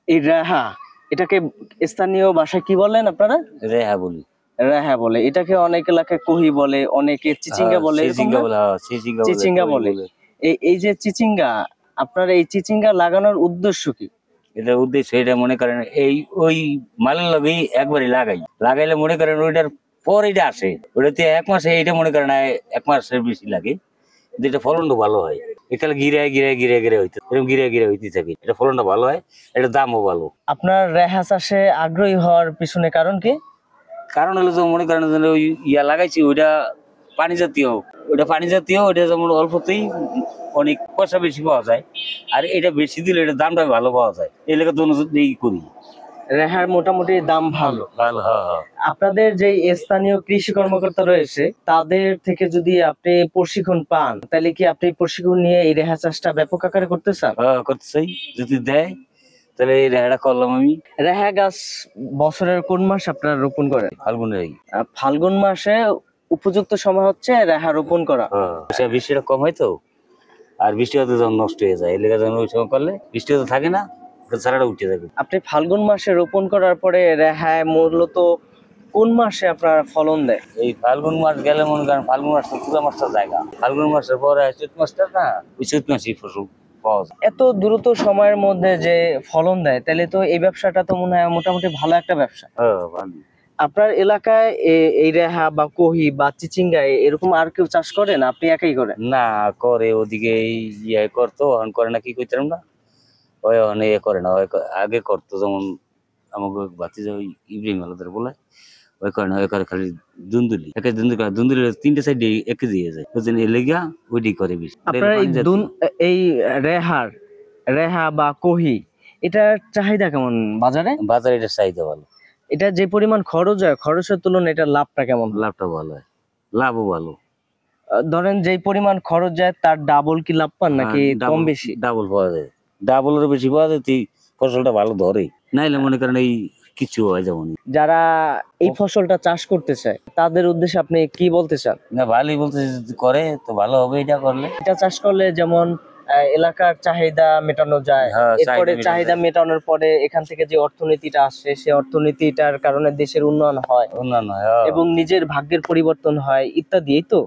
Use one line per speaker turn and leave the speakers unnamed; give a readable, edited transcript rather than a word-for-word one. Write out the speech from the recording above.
এই রেহা, এটাকে স্থানীয় ভাষায় কি বলেন আপনারা?
রেহা বলি।
রেহা বলে। এটাকে অনেক এলাকায় কহি বলে, অনেকে চিচিঙ্গা বলে, এরকম
চিচিঙ্গা
না?
বলে, চিচিঙ্গা বলে,
চিচিঙ্গা
কই
বলে।
বলে।
এই যে চিচিঙ্গা, আপনার এই চিচিঙ্গা লাগানোর উদ্দেশ্য কি?
এটার উদ্দেশ্য এটা মনে করেন ওই মালের লগেই একবারই লাগাইলে মনে করেন ওইটার পর এটা আসে, ওটাতে 1 মাসে এইটা মনে করেন 1 মাসের বেশি লাগে, কিন্তু এটা ফলনটা ভালো হয়। এখানে গিরে হইতে এরকম গিরে হইতে থাকে, এটা ফলনটা ভালো হয়, এটা দামও ভালো।
আপনার রেহা চাষে আগ্রহী হওয়ার পিছনে কারণ কি?
কারণ হলো যে মনে করেন যে ওই লাগাইছি ওইটা পানি জাতীয়, ওইটা যেমন অল্পতেই অনেক পয়সা বেশি পাওয়া যায়, আর এটা বেশি দিলে এটা দামটা ভালো পাওয়া যায়, এই লেগে দুই করি।
রেহার মোটামুটি দাম ভালো।
ভালো, হ্যাঁ।
আপনাদের যে স্থানীয় কৃষি কর্মকর্তা রয়েছে তাদের থেকে যদি আপনি প্রশিক্ষণ পান, তাহলে কি আপনি প্রশিক্ষণ নিয়ে এই রেহা চাষটা ব্যাপক আকারে করতে চান?
হ্যাঁ, করতে চাই, যদি দেয় তাহলে এই রেহাটা করলাম আমি।
রেহা গাছ বছরের কোন মাস আপনারা রোপণ করেন?
ফাল্গুনের।
ফাল্গুন মাসে উপযুক্ত সময় হচ্ছে রেহা রোপণ করা।
হ্যাঁ, বৃষ্টিটা কম হয় তো, আর বৃষ্টি হতে যখন নষ্ট হয়ে যায়, এই লেগে যখন ওই সময় করলে বৃষ্টি হতে থাকে না, ছাড়াটা উঠে থাকে।
আপনি ফাল্গুন মাসে রোপণ করার পরে রেহা মূলত কোন মাসে আপনার ফলন দেয়?
এই ফাল্গুন মাস গেলে মনে করেন, ফাল্গুন মাসটা পুরো মাসটা জায়গা, ফাল্গুন মাসের পরে চৈত মাসটা না, ওই চৈত মাসেই ফসল পাওয়া যায়।
এত দ্রুত সময়ের মধ্যে যে ফলন দেয়, তাহলে তো এই ব্যবসাটা তো মনে হয় মোটামুটি ভালো একটা ব্যবসা।
হ্যাঁ, ভালো।
আপনার এলাকায় এই রেহা বা কোহি বা চিচিঙ্গা এরকম আর কেউ চাষ করে না, আপনি একাই করেন?
না, করে ওদিকে ইয়ে করতো, এখন করে না, কি করতাম না, ওই এখন ইয়ে করে না, ওই আগে করতো, যেমন আমাকে ভাতিজা ওই ইব্রাহিম আলাদার বলে, ওই করে না, ওই করে খালি দুন্দুলি, দুন্দুলি 3টে সাইডে একে দিয়ে যায়, ওই জন্য এলেগা ওইটি করে বেশি।
আপনার এই রেহা বা কোহি, এটার চাহিদা কেমন বাজারে?
বাজারে এটা চাহিদা ভালো।
এটা যে পরিমাণ খরচ হয়, খরচের তুলনায় এটার লাভটা কেমন?
লাভটা ভালো হয়, লাভও ভালো।
ধরেন যেই পরিমাণ খরচ যায় তার ডাবল কি লাভ পান নাকি কম বেশি?
ডাবল পাওয়া যায়, ডাবলের বেশি পাওয়া যায়, তুই ফসলটা ভালো ধরে, নাইলে মনে করেন এই কিছু হয় যেমন।
যারা এই ফসলটা চাষ করতে চায় তাদের উদ্দেশ্যে আপনি কি বলতে চান?
না, ভালোই বলতে, যদি করে তো ভালো হবে এটা করলে।
এটা চাষ করলে যেমন এলাকার চাহিদা মেটানো যায়, এরপরে চাহিদা মেটানোর পরে এখান থেকে যে অর্থনীতিটা আসে, সেই অর্থনীতিটার কারণে দেশের উন্নয়ন হয়
উন্নয়ন হয়,
এবং নিজের ভাগ্যের পরিবর্তন হয় ইত্যাদি, এই তো।